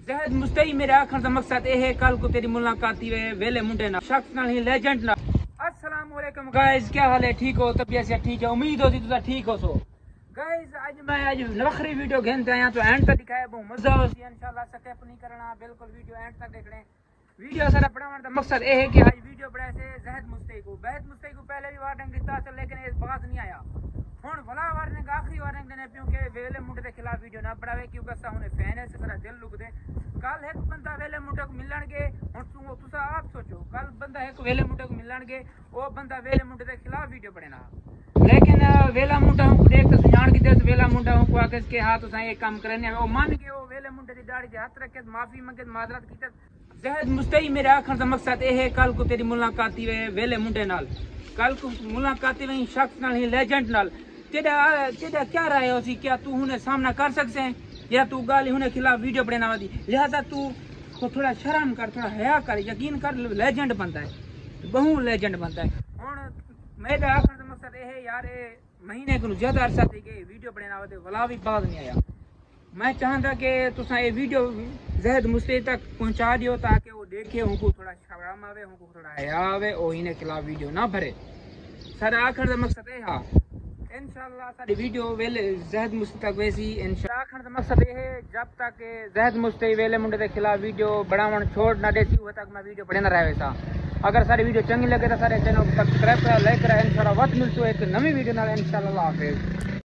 زہد مستعی میرے آخر کا مقصد یہ ہے کل کو تیری ملاقات ہوئے ویلے منڈے نہ شخص نہ ہی لیجنڈ نہ. السلام علیکم گائز، کیا حال ہے؟ ٹھیک ہو؟ طبیعت سے ٹھیک ہے؟ امید ہوتی تو ٹھیک ہو سو گائز. آج میں وکری ویڈیو گھنتے آیا تو اینڈ تک دکھایا بہت مزہ ہو سی انشاءاللہ. سکپ نہیں کرنا، بالکل ویڈیو اینڈ تک دیکھ لیں. ویڈیو سارا بڑھانے کا مقصد یہ ہے کہ آج ویڈیو بڑھائے سے زہد مستعی کو پہلے بھی وارننگ دیتا تھا لیکن اس بات نہیں آیا. ہوں بلا وارننگ آخری وارننگ دینے پیوں کہ ویلے منڈے کے خلاف ویڈیو نہ بڑھاوے کیونکہ سا انہیں فین ہے سے سارا دل لک دے. کل ایک بندہ ویلے منڈے کو ملن گے، ہوں تسا آپ سوچو کل بندہ ایک ویلے منڈے کو ملن گے، وہ بندہ ویلے منڈے کے خلاف ویڈیو بڑھنا. لیکن ویلا منڈا ہوں کو دیکھ تو سجان کی دس ویلا منڈا ہوں کو آکس کے ہاتھ اساں یہ کام کرنے وہ من کے وہ ویلے منڈے دی داڑھی دے ہاتھ رکھے معافی منگے معذرت کی. زہد مستعی میرے آخر کا مقصد یہ ہے کل کو تیری ملاقات ہوئے ویلے منڈے نال، کل کو ملاقات ہوئی شخص نال ہی لیجنڈ نال. تیرا کیا رائے ہو سی؟ کیا تو انہیں سامنا کر سکتے ہیں یا تو گالی انہیں خلاف ویڈیو بڑھنا دی؟ لہذا تو تھوڑا شرم کر، تھوڑا حیا کر، یقین کر لیجنڈ بنتا ہے، بہت لیجنڈ بنتا ہے. ہوں میرا آخر کا مقصد یہ ہے یار مہینے کو زیادہ عرصہ تھی کہ ویڈیو بڑھنا ولا بھی بعد نہیں آیا. میں چاہتا کہ تسا یہ ویڈیو زہد مستعی تک پہنچا دیو تاکہ وہ دیکھے ان کو تھوڑا شرم آوے، ان کو تھوڑا حیا آوے، وہ انہیں خلاف ویڈیو نہ بھرے. سارا آخر کا مقصد یہ ہے انشاءاللہ ساری ویڈیو ویلے زہد مستعی تک ویسی انشاءاللہ. آخر کا مقصد یہ ہے جب تک زہد مستعی ویلے منڈے کے خلاف ویڈیو بڑھاون چھوڑ نہ دیتی وہ تک میں ویڈیو بڑھنا رہے ویسا. اگر ساری ویڈیو چنگی لگے تو سارے چینل کو سبسکرائب کرا، لائک کرا. انشاءاللہ وقت ملتے ایک نئی ویڈیو نال انشاءاللہ. اللہ حافظ.